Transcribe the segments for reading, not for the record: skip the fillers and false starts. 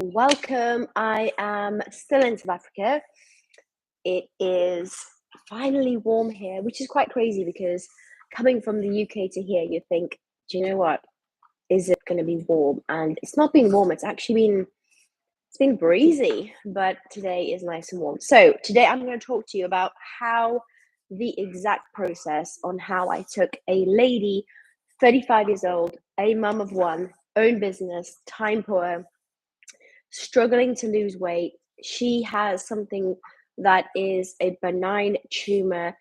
Welcome. I am still in South Africa. It is finally warm here, which is quite crazy because coming from the UK to here, you think, do you know what? Is it going to be warm? And it's not been warm. It's been breezy, but today is nice and warm. So today I'm going to talk to you about how the exact process on how I took a lady, 35 years old, a mum of one, own business, time poor, struggling to lose weight. She has something that is a benign tumor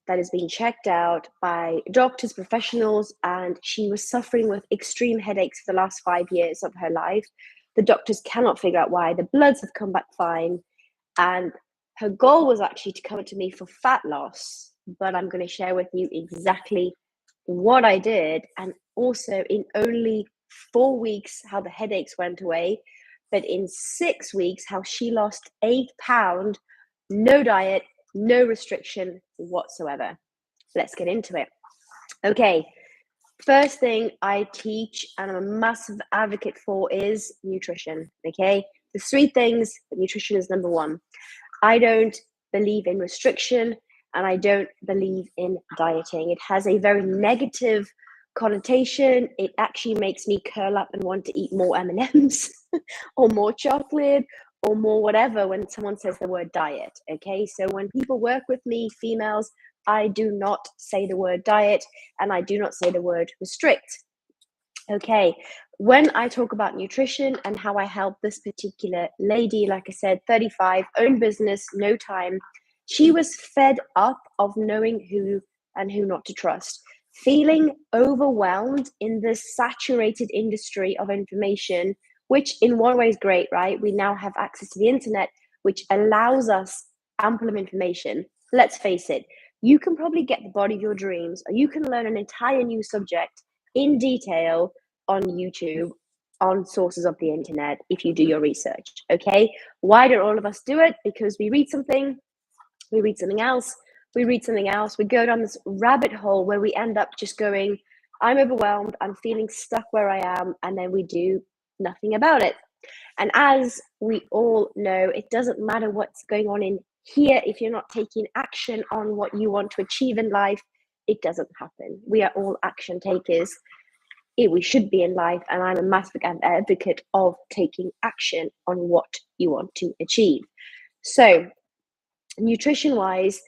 that has been checked out by doctors, professionals, and she was suffering with extreme headaches for the last 5 years of her life. The doctors cannot figure out why. The bloods have come back fine. And her goal was actually to come to me for fat loss. But I'm going to share with you exactly what I did, and also in only 4 weeks, how the headaches went away, but in 6 weeks, how she lost 8 pounds, no diet, no restriction whatsoever. Let's get into it. Okay, first thing I teach and I'm a massive advocate for is nutrition. Okay, the three things, nutrition is number one. I don't believe in restriction and I don't believe in dieting. It has a very negative connotation. It actually makes me curl up and want to eat more M&Ms or more chocolate or more whatever when someone says the word diet. Okay, so when people work with me, females, I do not say the word diet and I do not say the word restrict. Okay, when I talk about nutrition and how I help this particular lady, like I said, 35, own business, no time, she was fed up of knowing who and who not to trust, feeling overwhelmed in this saturated industry of information, which in one way is great, right? We now have access to the internet, which allows us ample of information. Let's face it, you can probably get the body of your dreams, or you can learn an entire new subject in detail on YouTube, on sources of the internet, if you do your research. Okay, why don't all of us do it? Because we read something, we read something else, we read something else, we go down this rabbit hole where we end up just going, I'm overwhelmed, I'm feeling stuck where I am, and then we do nothing about it. And as we all know, it doesn't matter what's going on in here. If you're not taking action on what you want to achieve in life, it doesn't happen. We are all action takers. We should be in life, and I'm a massive advocate of taking action on what you want to achieve. So nutrition wise,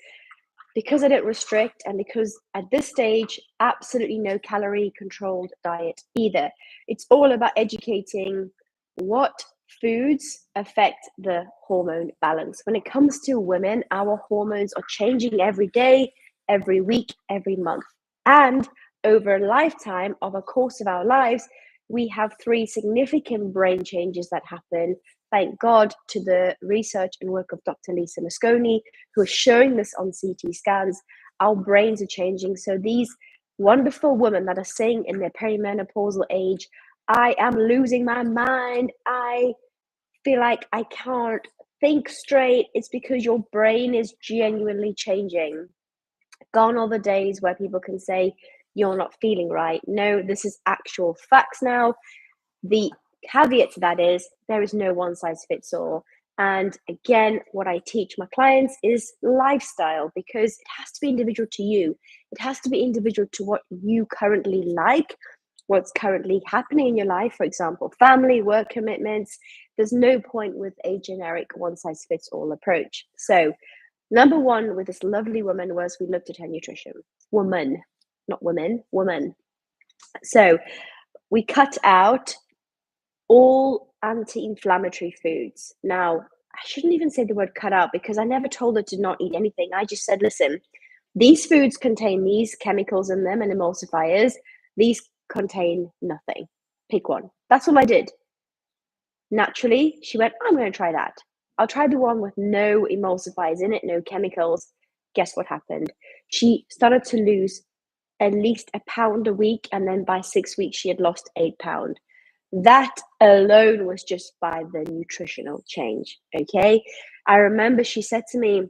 because I don't restrict, and because at this stage absolutely no calorie controlled diet either, it's all about educating what foods affect the hormone balance. When it comes to women, our hormones are changing every day, every week, every month, and over a lifetime of a course of our lives, we have three significant brain changes that happen. Thank God to the research and work of Dr. Lisa Mosconi, who is showing this on CT scans. Our brains are changing. So these wonderful women that are saying in their perimenopausal age, I am losing my mind, I feel like I can't think straight, it's because your brain is genuinely changing. Gone are the days where people can say, you're not feeling right. No, this is actual facts now. The caveat to that is there is no one size fits all. And again, what I teach my clients is lifestyle, because it has to be individual to you. It has to be individual to what you currently like, what's currently happening in your life, for example, family, work commitments. There's no point with a generic one size fits all approach. So number one with this lovely woman was we looked at her nutrition. Woman, not women, woman. So we cut out all anti-inflammatory foods. Now, I shouldn't even say the word cut out, because I never told her to not eat anything. I just said, listen, these foods contain these chemicals in them and emulsifiers. These contain nothing. Pick one. That's all I did. Naturally, she went, I'm going to try that. I'll try the one with no emulsifiers in it, no chemicals. Guess what happened? She started to lose at least a pound a week, and then by 6 weeks, she had lost 8 pounds. That alone was just by the nutritional change. Okay, I remember she said to me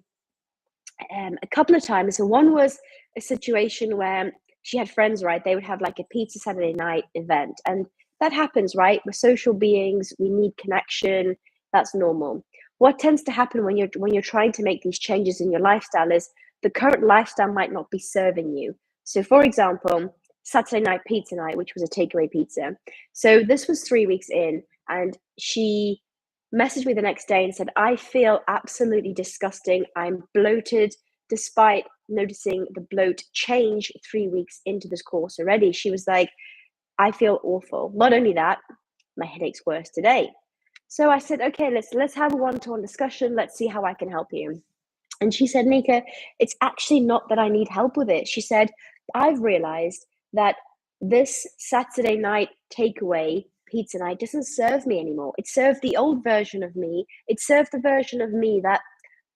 a couple of times. So one was a situation where she had friends, right? They would have like a pizza Saturday night event, and that happens, right? We're social beings, we need connection. That's normal. What tends to happen when you're trying to make these changes in your lifestyle is the current lifestyle might not be serving you. So for example, Saturday night pizza night, which was a takeaway pizza. So this was 3 weeks in, and she messaged me the next day and said, I feel absolutely disgusting. I'm bloated, despite noticing the bloat change 3 weeks into this course already. She was like, I feel awful. Not only that, my headache's worse today. So I said, okay, let's have a one-to-one discussion. Let's see how I can help you. And she said, Nika, it's actually not that I need help with it. She said, I've realized that this Saturday night takeaway pizza night doesn't serve me anymore. It served the old version of me. It served the version of me that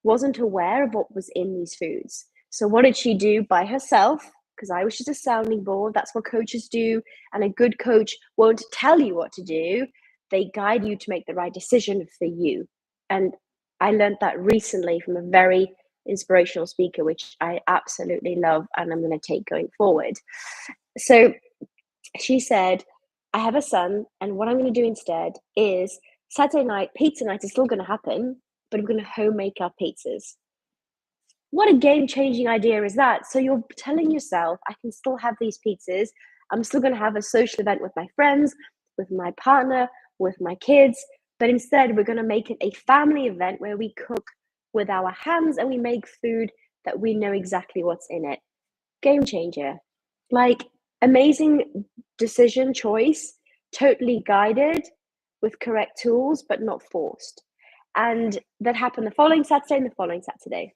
wasn't aware of what was in these foods. So what did she do by herself? Because I was just a sounding board. That's what coaches do. And a good coach won't tell you what to do. They guide you to make the right decision for you. And I learned that recently from a very inspirational speaker, which I absolutely love and I'm going to take going forward. So she said, I have a son, and what I'm going to do instead is Saturday night, pizza night is still going to happen, but I'm going to home make our pizzas. What a game-changing idea is that? So you're telling yourself, I can still have these pizzas. I'm still going to have a social event with my friends, with my partner, with my kids, but instead we're going to make it a family event where we cook with our hands and we make food that we know exactly what's in it. Game changer. Like, amazing decision choice, totally guided with correct tools, but not forced. And that happened the following Saturday and the following Saturday.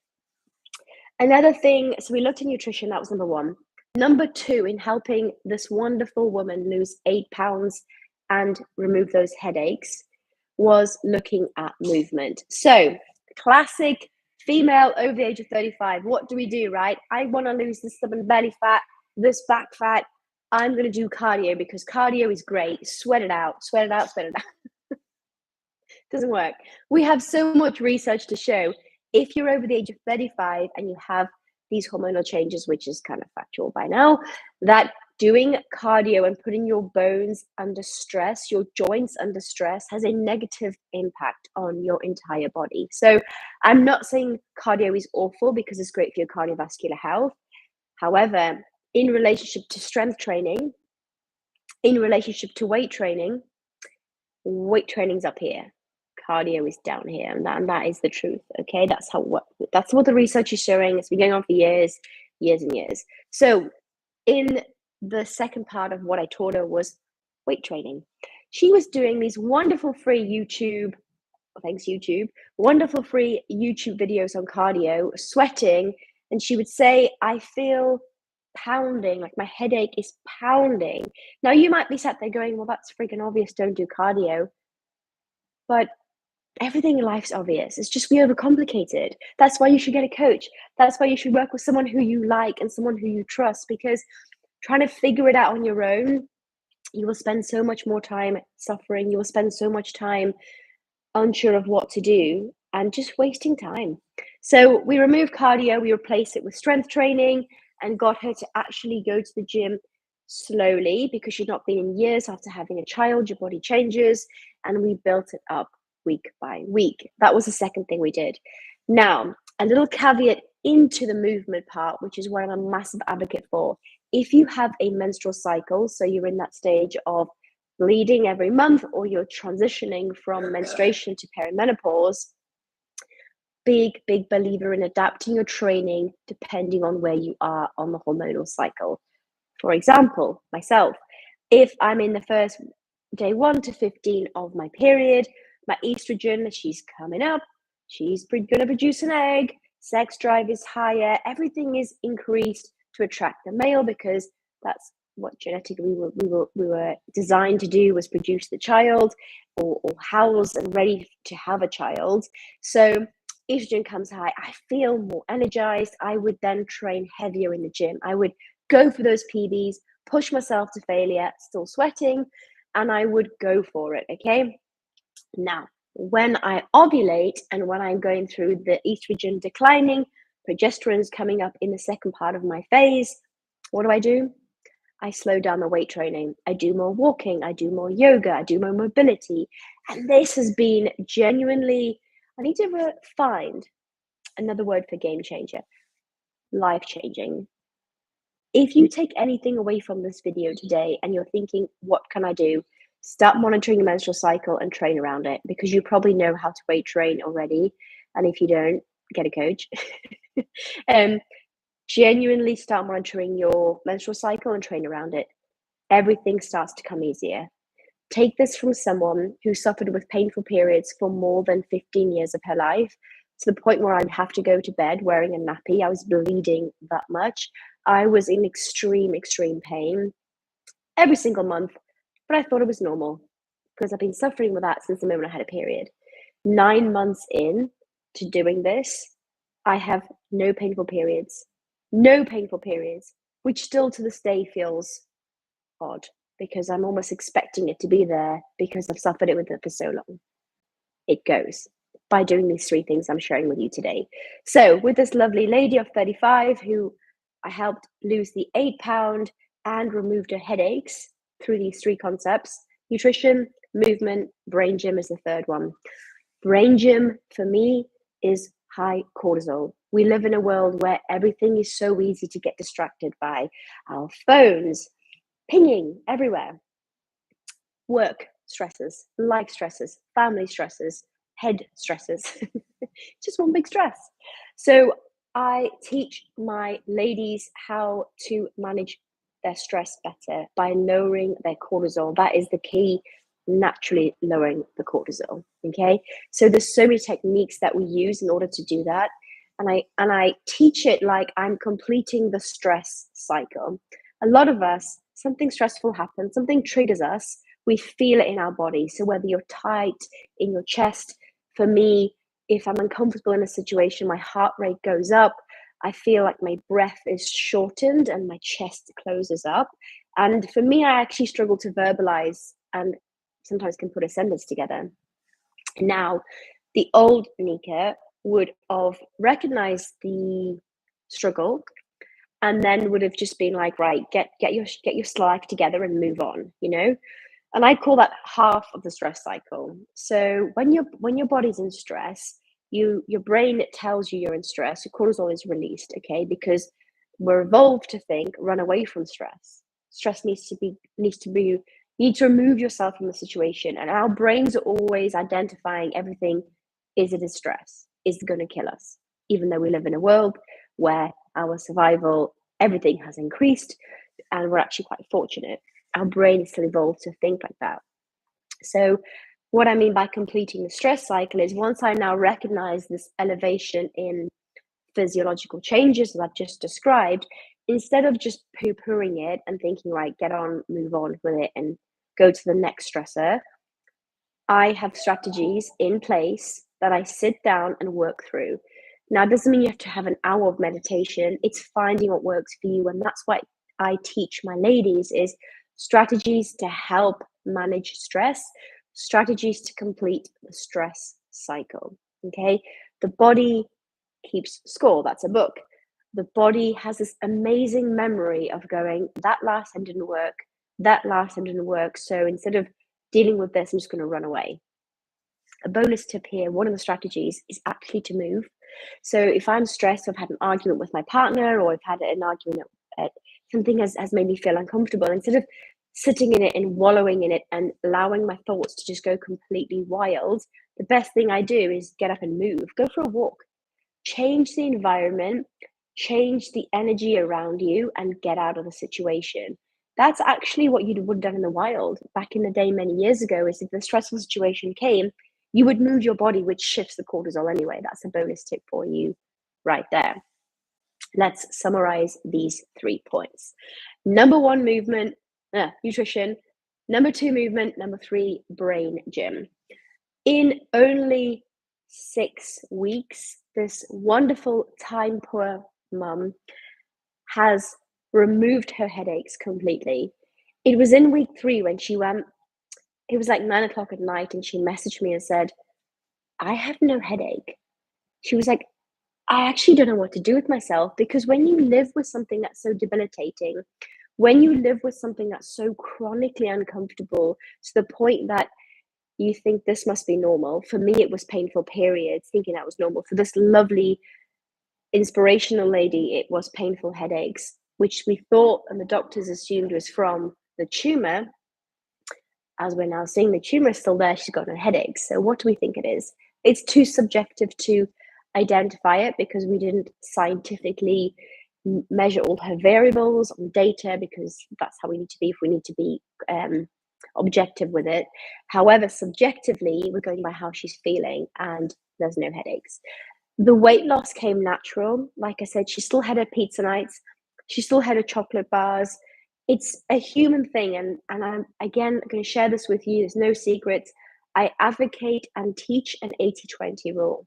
Another thing, so we looked at nutrition, that was number one. Number two, in helping this wonderful woman lose 8 pounds and remove those headaches, was looking at movement. So, classic female over the age of 35. What do we do, right? I want to lose this stubborn belly fat, this back fat. I'm going to do cardio because cardio is great. Sweat it out, sweat it out, sweat it out. Doesn't work. We have so much research to show if you're over the age of 35 and you have these hormonal changes, which is kind of factual by now, that doing cardio and putting your bones under stress, your joints under stress, has a negative impact on your entire body. So I'm not saying cardio is awful because it's great for your cardiovascular health. However, in relationship to strength training, in relationship to weight training's up here, cardio is down here, and that is the truth. Okay, that's what the research is showing. It's been going on for years and years. So in the second part of what I taught her was weight training. She was doing these wonderful free YouTube, thanks YouTube, wonderful free YouTube videos on cardio, sweating, and she would say, I feel pounding, like my headache is pounding. Now you might be sat there going, well, that's freaking obvious, don't do cardio. But everything in life's obvious. It's just we overcomplicate it. That's why you should get a coach. That's why you should work with someone who you like and someone who you trust, because trying to figure it out on your own, you will spend so much more time suffering. You will spend so much time unsure of what to do and just wasting time. So we removed cardio, we replaced it with strength training and got her to actually go to the gym slowly because she'd not been in years. After having a child, your body changes, and we built it up week by week. That was the second thing we did. Now, a little caveat into the movement part, which is what I'm a massive advocate for. If you have a menstrual cycle, so you're in that stage of bleeding every month, or you're transitioning from menstruation to perimenopause, big believer in adapting your training depending on where you are on the hormonal cycle. For example, myself, if I'm in the first day 1 to 15 of my period, my estrogen, she's coming up, she's going to produce an egg, sex drive is higher, everything is increased to attract the male because that's what genetically we were designed to do, was produce the child or house and ready to have a child. So estrogen comes high, I feel more energized. I would then train heavier in the gym. I would go for those PBs, push myself to failure, still sweating, and I would go for it, okay? Now, when I ovulate and when I'm going through the estrogen declining, progesterone's coming up in the second part of my phase, what do? I slow down the weight training. I do more walking. I do more yoga. I do more mobility. And this has been genuinely, I need to find another word for game changer, life changing. If you take anything away from this video today and you're thinking, what can I do? Start monitoring your menstrual cycle and train around it, because you probably know how to weight train already. And if you don't, get a coach. um, Genuinely start monitoring your menstrual cycle and train around it. Everything starts to come easier. Take this from someone who suffered with painful periods for more than 15 years of her life, to the point where I'd have to go to bed wearing a nappy. I was bleeding that much. I was in extreme, extreme pain every single month, but I thought it was normal because I've been suffering with that since the moment I had a period. 9 months in to doing this, I have no painful periods, which still to this day feels odd, because I'm almost expecting it to be there because I've suffered it with it for so long. It goes by doing these 3 things I'm sharing with you today. So with this lovely lady of 35 who I helped lose the 8 pound and removed her headaches through these 3 concepts: nutrition, movement, brain gym is the third one. Brain gym for me is high cortisol. We live in a world where everything is so easy to get distracted by: our phones, pinging everywhere, work stresses, life stresses, family stresses, head stresses. Just one big stress. So I teach my ladies how to manage their stress better by lowering their cortisol. That is the key, naturally lowering the cortisol. Okay. So there's so many techniques that we use in order to do that. And I teach it like I'm completing the stress cycle. A lot of us, something stressful happens, something triggers us, we feel it in our body. So whether you're tight in your chest, for me, if I'm uncomfortable in a situation, my heart rate goes up. I feel like my breath is shortened and my chest closes up. And for me, I actually struggle to verbalize and sometimes can put a sentence together. Now, the old Nika would have recognized the struggle and then would have just been like, right, get your life together and move on, you know. And I call that half of the stress cycle. So when your body's in stress, your brain tells you you're in stress. Your cortisol is released, okay, because we're evolved to think run away from stress. Stress needs to be you need to remove yourself from the situation, and our brains are always identifying everything. Is it a stress? Is it going to kill us? Even though we live in a world where our survival, everything has increased, and we're actually quite fortunate, our brain is still evolved to think like that. So what I mean by completing the stress cycle is, once I now recognize this elevation in physiological changes that I've just described, instead of just poo-pooing it and thinking, right, get on, move on with it and go to the next stressor, I have strategies in place that I sit down and work through. Now, it doesn't mean you have to have an hour of meditation. It's finding what works for you. And that's what I teach my ladies, is strategies to help manage stress, strategies to complete the stress cycle. Okay. The body keeps score. That's a book. The body has this amazing memory of going, that last time didn't work. That last time didn't work. So instead of dealing with this, I'm just going to run away. A bonus tip here, one of the strategies is actually to move. So if I'm stressed, I've had an argument with my partner, or I've had an argument at something has made me feel uncomfortable, instead of sitting in it and wallowing in it and allowing my thoughts to just go completely wild, the best thing I do is get up and move, go for a walk, change the environment, change the energy around you, and get out of the situation. That's actually what you would have done in the wild back in the day many years ago. Is if the stressful situation came, you would move your body, which shifts the cortisol anyway. That's a bonus tip for you right there. Let's summarize these 3 points. Number 1, movement, nutrition. Number 2, movement. Number 3, brain gym. In only 6 weeks, this wonderful time poor mum has removed her headaches completely. It was in week 3 when she went, it was like 9 o'clock at night, and she messaged me and said, I have no headache. She was like, I actually don't know what to do with myself, because when you live with something that's so debilitating, When you live with something that's so chronically uncomfortable to the point that you think this must be normal. For me, it was painful periods, thinking that was normal. For this lovely, inspirational lady, it was painful headaches, which we thought and the doctors assumed was from the tumor. As we're now seeing, the tumor is still there. She's got no headaches. So, what do we think it is? It's too subjective to identify it because we didn't scientifically measure all her variables on data, because that's how we need to be if we need to be objective with it. However, subjectively, we're going by how she's feeling, and there's no headaches. The weight loss came natural. Like I said, she still had her pizza nights, she still had her chocolate bars. It's a human thing, and I'm again going to share this with you. There's no secrets. I advocate and teach an 80-20 rule.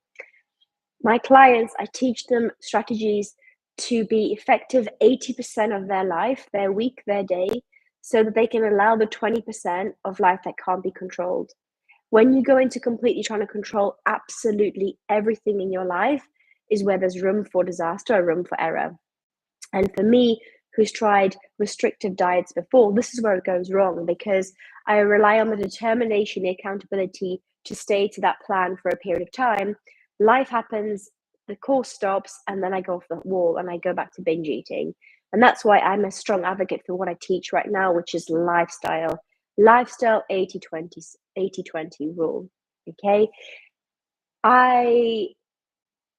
My clients, I teach them strategies to be effective 80% of their life, their week, their day, so that they can allow the 20% of life that can't be controlled. When you go into completely trying to control absolutely everything in your life is where there's room for disaster or room for error. And for me, who's tried restrictive diets before, this is where it goes wrong, because I rely on the determination, the accountability to stay to that plan for a period of time. Life happens, the course stops, and then I go off the wall and I go back to binge eating. And that's why I'm a strong advocate for what I teach right now, which is lifestyle 80-20 rule. Okay. I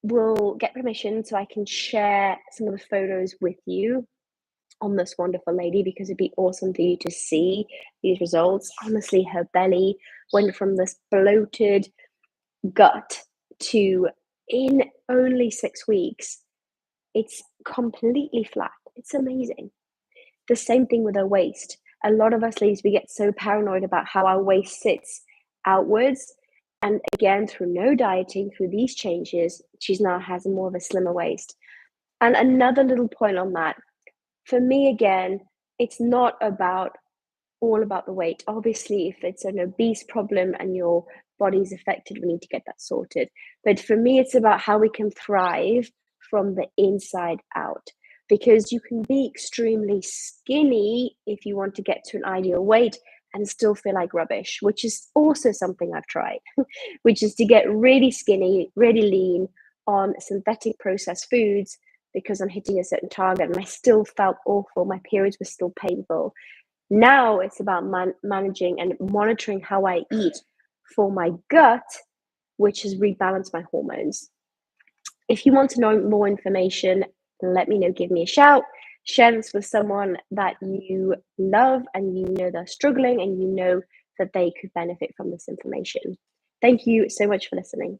will get permission so I can share some of the photos with you on this wonderful lady, because it'd be awesome for you to see these results. Honestly, her belly went from this bloated gut to, in only 6 weeks, it's completely flat. It's amazing. The same thing with her waist. A lot of us ladies, we get so paranoid about how our waist sits outwards. And again, through no dieting, through these changes, she's now has more of a slimmer waist. And another little point on that, for me, again, it's not about all about the weight. Obviously, if it's an obese problem and your body's affected, we need to get that sorted. But for me, it's about how we can thrive from the inside out, because you can be extremely skinny if you want to get to an ideal weight and still feel like rubbish, which is also something I've tried, which is to get really skinny, really lean on synthetic processed foods because I'm hitting a certain target, and I still felt awful. My periods were still painful. Now it's about managing and monitoring how I eat for my gut, which has rebalanced my hormones. If you want to know more information, let me know, give me a shout. Share this with someone that you love and you know they're struggling and you know that they could benefit from this information. Thank you so much for listening.